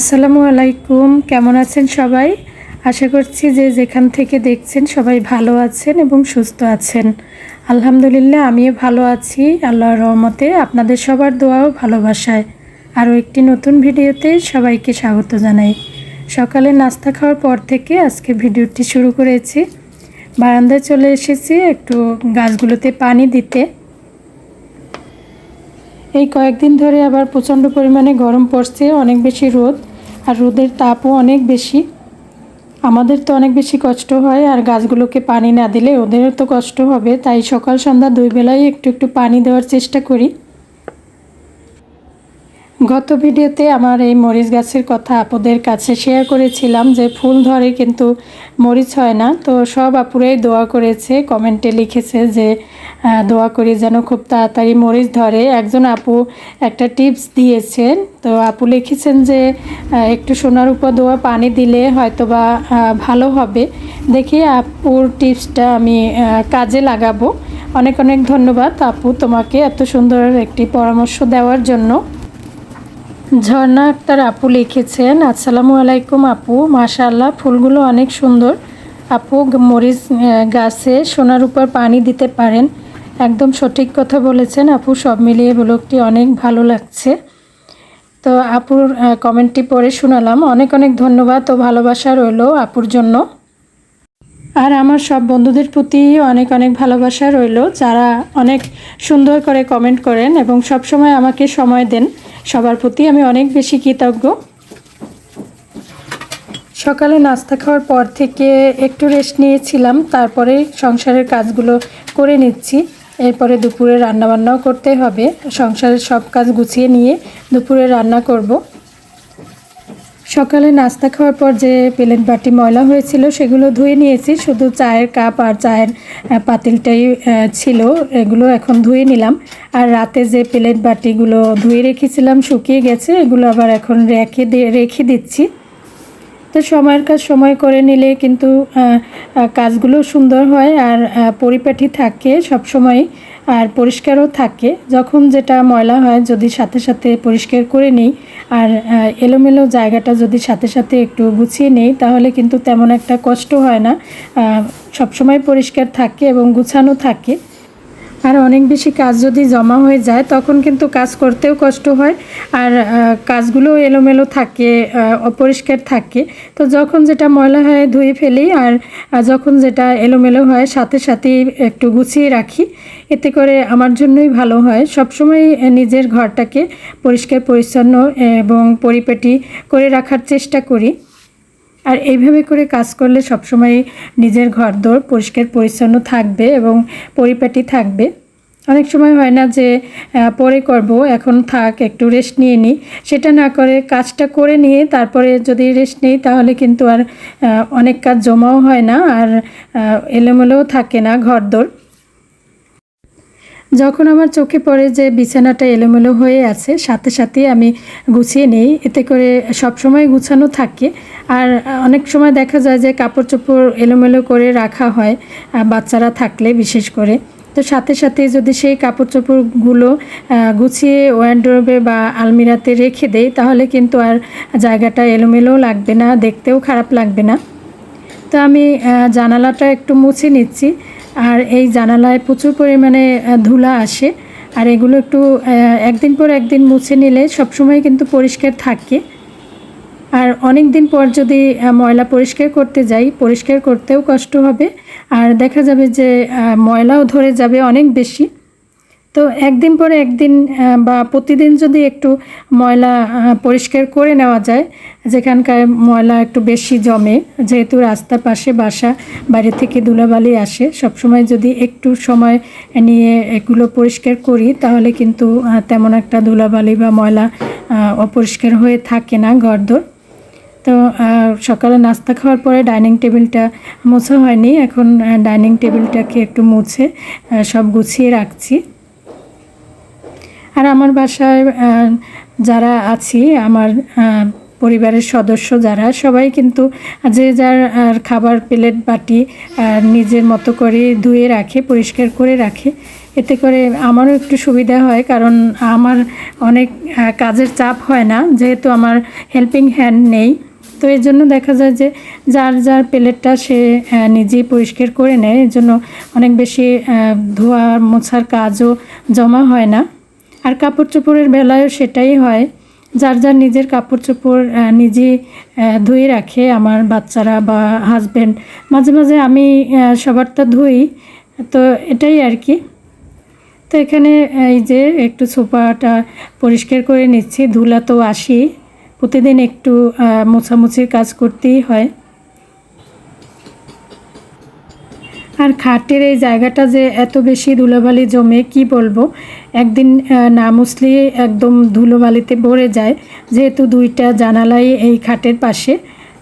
আসসালামু আলাইকুম, কেমন আছেন সবাই? আশা করছি যে যেখান থেকে দেখছেন সবাই ভালো আছেন এবং সুস্থ আছেন। আলহামদুলিল্লাহ আমিও ভালো আছি আল্লাহর রহমতে, আপনাদের সবার দোয়া ও ভালোবাসায়। আরও একটি নতুন ভিডিওতে সবাইকে স্বাগত জানাই। সকালে নাস্তা খাওয়ার পর থেকে আজকে ভিডিওটি শুরু করেছি। বারান্দায় চলে এসেছি একটু গাছগুলোতে পানি দিতে। এই কয়েকদিন ধরে আবার প্রচণ্ড পরিমাণে গরম পড়ছে, অনেক বেশি রোদ, আর রোদের তাপও অনেক বেশি। আমাদের তো অনেক বেশি কষ্ট হয়, আর গাছগুলোকে পানি না দিলে ওদেরও তো কষ্ট হবে। তাই সকাল সন্ধ্যা দুই বেলায় একটু একটু পানি দেওয়ার চেষ্টা করি। গত ভিডিওতে আমার এই মরিচ গাছের কথা আপুদের কাছে শেয়ার করেছিলাম যে ফুল ধরে কিন্তু মরিচ হয় না। তো সব আপুরাই দোয়া করেছে, কমেন্টে লিখেছে যে দোয়া করি যেন খুব তাড়াতাড়ি মরিচ ধরে। একজন আপু একটা টিপস দিয়েছেন, তো আপু লিখেছেন যে একটু সোনার উপর দোয়া পানি দিলে হয়তোবা ভালো হবে। দেখি আপুর টিপসটা আমি কাজে লাগাবো। অনেক অনেক ধন্যবাদ আপু তোমাকে এত সুন্দর একটি পরামর্শ দেওয়ার জন্য। ঝর্ণা আক্তার আপু লিখেছেন, আসসালামু আলাইকুম আপু, মাশাআল্লাহ ফুলগুলো অনেক সুন্দর। আপু মরিচ গাছে সোনার উপর পানি দিতে পারেন। একদম সঠিক কথা বলেছেন আপু, সব মিলিয়ে ব্লগটি অনেক ভালো লাগছে। তো আপুর কমেন্টটি পড়ে শোনালাম। অনেক অনেক ধন্যবাদ ও ভালোবাসা রইল আপুর জন্য। আর আমার সব বন্ধুদের প্রতি অনেক অনেক ভালোবাসা রইল, যারা অনেক সুন্দর করে কমেন্ট করেন এবং সব সময় আমাকে সময় দেন। সবার প্রতি আমি অনেক বেশি কৃতজ্ঞ। সকালে নাস্তা খাওয়ার পর থেকে একটু রেস্ট নিয়েছিলাম, তারপরে সংসারের কাজগুলো করে নিচ্ছি। এরপরে দুপুরে রান্নাবান্নাও করতে হবে। সংসারের সব কাজ গুছিয়ে নিয়ে দুপুরে রান্না করব। সকালে নাস্তা খাওয়ার পর যে প্লেট বাটি ময়লা হয়েছিল সেগুলো ধুয়ে নিয়েছি, শুধু চায়ের কাপ আর চায়ের পাতিলটাই ছিল, এগুলো এখন ধুয়ে নিলাম। আর রাতে যে প্লেট বাটিগুলো ধুয়ে রেখেছিলাম শুকিয়ে গেছে, এগুলো আবার এখন রেখে দিচ্ছি। তো সময়ের কাজ সময় করে নিলে কিন্তু কাজগুলো সুন্দর হয় আর পরিপাটি থাকে সব সময়, আর পরিষ্কারও থাকে। যখন যেটা ময়লা হয় যদি সাথে সাথে পরিষ্কার করে নিই, আর এলোমেলো জায়গাটা যদি সাথে সাথে একটু গুছিয়ে নেই, তাহলে কিন্তু তেমন একটা কষ্ট হয় না। সব সময় পরিষ্কার থাকে এবং গুছানো থাকে। আর অনেক বেশি কাজ যদি জমা হয়ে যায় তখন কিন্তু কাজ করতেও কষ্ট হয়, আর কাজগুলো এলোমেলো থাকে, অপরিষ্কার থাকে। তো যখন যেটা ময়লা হয় ধুয়ে ফেলি, আর যখন যেটা এলোমেলো হয় সাথে সাথেই একটু গুছিয়ে রাখি। এতে করে আমার জন্যই ভালো হয়। সবসময় নিজের ঘরটাকে পরিষ্কার পরিচ্ছন্ন এবং পরিপাটি করে রাখার চেষ্টা করি। আর এইভাবে করে কাজ করলে সবসময় নিজের ঘরদোর পরিষ্কার পরিচ্ছন্ন থাকবে এবং পরিপাটি থাকবে। অনেক সময় হয় না যে পরে করব, এখন থাক একটু রেস্ট নিয়ে নিই, সেটা না করে কাজটা করে নিয়ে তারপরে যদি রেস্ট নিই তাহলে কিন্তু আর অনেক কাজ জমাও হয় না, আর এলোমেলোও থাকে না ঘরদোর। যখন আমার চোখে পড়ে যে বিছানাটা এলোমেলো হয়ে আছে সাথে সাথেই আমি গুছিয়ে নিই, এতে করে সব সময় গুছানো থাকে। আর অনেক সময় দেখা যায় যে কাপড় চোপড় এলোমেলো করে রাখা হয় বাচ্চারা থাকলে বিশেষ করে। তো সাথে সাথে যদি সেই কাপড় চোপড়গুলো গুছিয়ে ওয়ারড্রবে বা আলমিরাতে রেখে দেই, তাহলে কিন্তু আর জায়গাটা এলোমেলোও লাগবে না, দেখতেও খারাপ লাগবে না। তো আমি জানালাটা একটু মুছে নিচ্ছি। আর এই জানালায় প্রচুর পরিমাণে ধুলা আসে, আর এগুলো একটু একদিন পর একদিন মুছে নিলে সবসময় কিন্তু পরিষ্কার থাকে। আর অনেক দিন পর যদি ময়লা পরিষ্কার করতে যাই, পরিষ্কার করতেও কষ্ট হবে, আর দেখা যাবে যে ময়লাও ধরে যাবে অনেক বেশি। তো একদিন পরে একদিন বা প্রতিদিন যদি একটু ময়লা পরিষ্কার করে নেওয়া যায়, যেখানকার ময়লা একটু বেশি জমে, যেহেতু রাস্তার পাশে বাসা, বাইরে থেকে ধুলাবালি আসে, সবসময় যদি একটু সময় নিয়ে এগুলো পরিষ্কার করি তাহলে কিন্তু তেমন একটা ধুলাবালি বা ময়লা অপরিষ্কার হয়ে থাকে না ঘরদোর। তো সকালে নাস্তা খাওয়ার পরে ডাইনিং টেবিলটা মোছা হয়নি, এখন ডাইনিং টেবিলটাকে একটু মুছে সব গুছিয়ে রাখছি। আর আমার বাসায় যারা আছি, আমার পরিবারের সদস্য যারা, সবাই কিন্তু যে যার খাবার প্লেট বাটি নিজের মতো করে ধুয়ে রাখে, পরিষ্কার করে রাখে। এতে করে আমারও একটু সুবিধা হয়, কারণ আমার অনেক কাজের চাপ হয় না, যেহেতু আমার হেল্পিং হ্যান্ড নেই। তো এর জন্য দেখা যায় যে যার যার প্লেটটা সে নিজেই পরিষ্কার করে নেয়, এর জন্য অনেক বেশি ধোয়া মোছার কাজও জমা হয় না। আর কাপড় চোপড়ের বেলায়ও সেটাই হয়, যার যার নিজের কাপড় চোপড় নিজে ধুয়ে রাখে। আমার বাচ্চারা বা হাজব্যান্ড, মাঝে মাঝে আমি সবারটা ধুই। তো এটাই আর কি। তো এখানে এই যে একটু সোফাটা পরিষ্কার করে নিচ্ছি, ধুলা তো আসি, প্রতিদিন একটু মোছামুছির কাজ করতেই হয়। আর খাটের এই জায়গাটা যে এত বেশি ধুলোবালি জমে কি বলবো, একদিন না মুছলে একদম ধুলোবালিতে ভরে যায়, যেহেতু দুইটা জানালাই এই খাটের পাশে।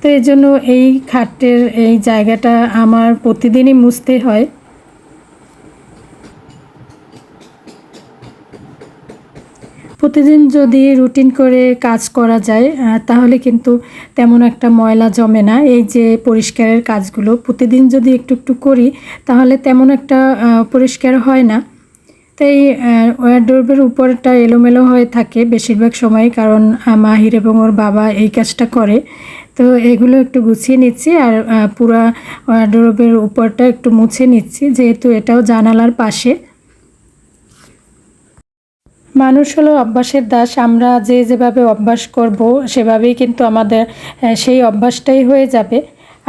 তো এই জন্য এই খাটের এই জায়গাটা আমার প্রতিদিনই মুছতে হয়। প্রতিদিন যদি রুটিন করে কাজ করা যায় তাহলে কিন্তু তেমন একটা ময়লা জমে না। এই যে পরিষ্কারের কাজগুলো প্রতিদিন যদি একটু একটু করি তাহলে তেমন একটা পরিষ্কার হয় না। তাই ওয়ারড্রোবের উপরটা এলোমেলো হয়ে থাকে বেশিরভাগ সময়, কারণ মাহির এবং ওর বাবা এই কাজটা করে। তো এগুলো একটু গুছিয়ে নিচ্ছি, আর পুরা ওয়ারড্রোবের উপরটা একটু মুছে নিচ্ছি, যেহেতু এটাও জানালার পাশে। মানুষ হলো অভ্যাসের দাস, আমরা যে যেভাবে অভ্যাস করব সেভাবেই কিন্তু আমাদের সেই অভ্যাসটাই হয়ে যাবে।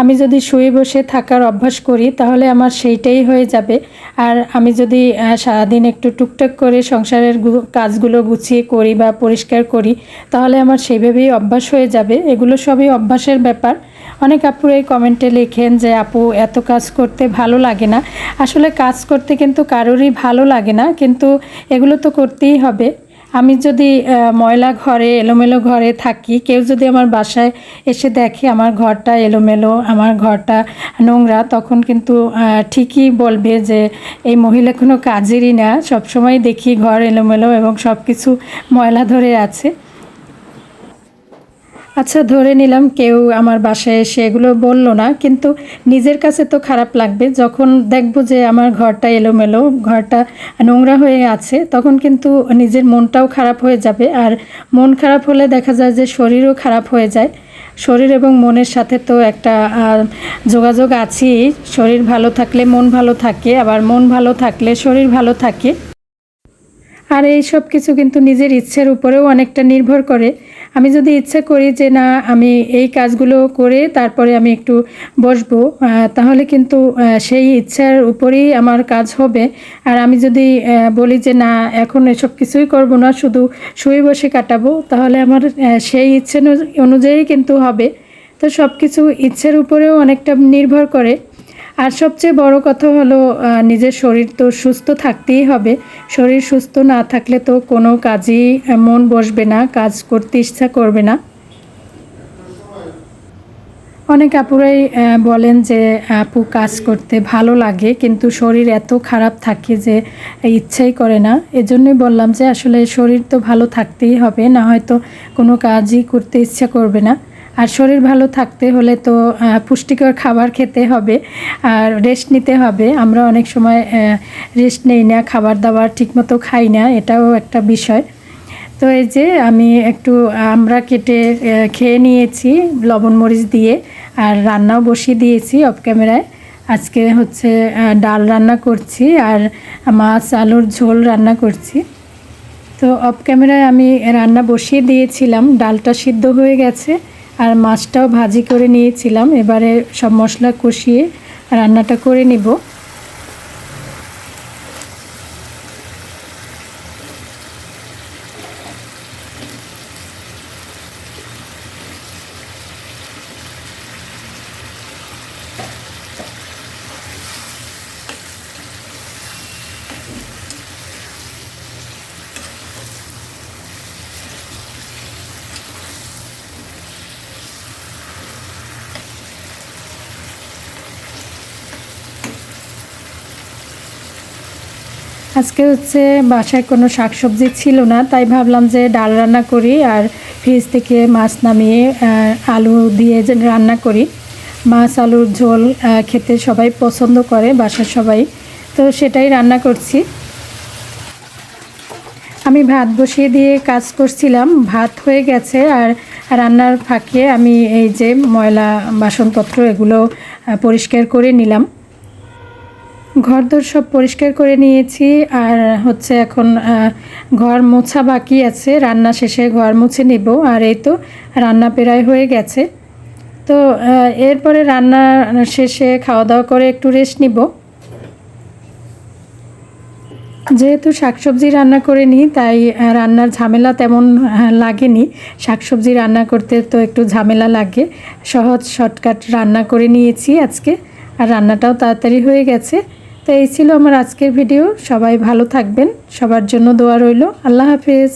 আমি যদি শুয়ে বসে থাকার অভ্যাস করি তাহলে আমার সেইটাই হয়ে যাবে। আর আমি যদি সারাদিন একটু টুকটাক করে সংসারের কাজগুলো গুছিয়ে করি বা পরিষ্কার করি তাহলে আমার সেইভাবেই অভ্যাস হয়ে যাবে। এগুলো সবই অভ্যাসের ব্যাপার। অনেক আপুরাই কমেন্টে লেখেন যে আপু এত কাজ করতে ভালো লাগে না। আসলে কাজ করতে কিন্তু কারোরই ভালো লাগে না, কিন্তু এগুলো তো করতেই হবে। আমি যদি ময়লা ঘরে এলোমেলো ঘরে থাকি, কেউ যদি আমার বাসায় এসে দেখে আমার ঘরটা এলোমেলো, আমার ঘরটা নোংরা, তখন কিন্তু ঠিকই বলবে যে এই মহিলা কোনো কাজেরই না, সবসময় দেখি ঘর এলোমেলো এবং সব কিছু ময়লা ধরে আছে। আচ্ছা, ধরে নিলাম কেউ আমার বাসায় এসে এগুলো বললো না, কিন্তু নিজের কাছে তো খারাপ লাগবে। যখন দেখব যে আমার ঘরটা এলোমেলো, ঘরটা নোংরা হয়ে আছে, তখন কিন্তু নিজের মনটাও খারাপ হয়ে যাবে। আর মন খারাপ হলে দেখা যায় যে শরীরও খারাপ হয়ে যায়। শরীর এবং মনের সাথে তো একটা যোগাযোগ আছেই। শরীর ভালো থাকলে মন ভালো থাকে, আবার মন ভালো থাকলে শরীর ভালো থাকে। আর এই সব কিছু কিন্তু নিজের ইচ্ছের উপরেও অনেকটা নির্ভর করে। আমি যদি ইচ্ছা করি যে না আমি এই কাজগুলো করে তারপরে আমি একটু বসবো, তাহলে কিন্তু সেই ইচ্ছার উপরেই আমার কাজ হবে। আর আমি যদি বলি যে না এখন এসব কিছুই করব না, শুধু শুয়ে বসে কাটাবো, তাহলে আমার সেই ইচ্ছে অনুযায়ী কিন্তু হবে। তো সব কিছু ইচ্ছের উপরেও অনেকটা নির্ভর করে। আর সবচেয়ে বড় কথা হলো নিজের শরীর তো সুস্থ থাকতেই হবে। শরীর সুস্থ না থাকলে তো কোনো কাজই মন বসবে না, কাজ করতে ইচ্ছা করবে না। অনেক আপুরাই বলেন যে আপু কাজ করতে ভালো লাগে, কিন্তু শরীর এত খারাপ থাকে যে ইচ্ছাই করে না। এজন্যই বললাম যে আসলে শরীর তো ভালো থাকতেই হবে, না হয়তো কোনো কাজই করতে ইচ্ছা করবে না। আর শরীর ভালো থাকতে হলে তো পুষ্টিকর খাবার খেতে হবে আর রেস্ট নিতে হবে। আমরা অনেক সময় রেস্ট নেই না, খাবার দাবার ঠিকমতো খাই না, এটাও একটা বিষয়। তো এই যে আমি একটু আমরা কেটে খেয়ে নিয়েছি লবণ মরিচ দিয়ে, আর রান্নাও বসিয়ে দিয়েছি অফ ক্যামেরায়। আজকে হচ্ছে ডাল রান্না করছি আর মাছ আলুর ঝোল রান্না করছি। তো অফ ক্যামেরায় আমি রান্না বসিয়ে দিয়েছিলাম, ডালটা সিদ্ধ হয়ে গেছে আর মাছটাও ভাজি করে নিয়েছিলাম। এবারে সব মশলা কষিয়ে রান্নাটা করে নিব। আজকে হচ্ছে বাসায় কোনো শাকসবজি ছিল না, তাই ভাবলাম যে ডাল রান্না করি আর ফ্রিজ থেকে মাছ নামিয়ে আলু দিয়ে রান্না করি। মাছ আলুর ঝোল খেতে সবাই পছন্দ করে বাসার সবাই, তো সেটাই রান্না করছি। আমি ভাত বসিয়ে দিয়ে কাজ করছিলাম, ভাত হয়ে গেছে। আর রান্নার ফাঁকে আমি এই যে ময়লা বাসনপত্র এগুলো পরিষ্কার করে নিলাম। ঘরদোর সব পরিষ্কার করে নিয়েছি। আর হচ্ছে এখন ঘর মোছা বাকি আছে, রান্না শেষে ঘর মুছে নেব। আর এই তো রান্না প্রায় হয়ে গেছে। তো এরপরে রান্না শেষে খাওয়া দাওয়া করে একটু রেস্ট নিব। যেহেতু শাকসবজি রান্না করে নিই, তাই রান্নার ঝামেলা তেমন লাগেনি। শাকসবজি রান্না করতে তো একটু ঝামেলা লাগে, সহজ শর্টকাট রান্না করে নিয়েছি আজকে। আর রান্নাটাও তাড়াতাড়ি হয়ে গেছে। তো এই ছিল আমার আজকের ভিডিও। সবাই ভালো থাকবেন, সবার জন্য দোয়া রইল। আল্লাহ হাফেজ।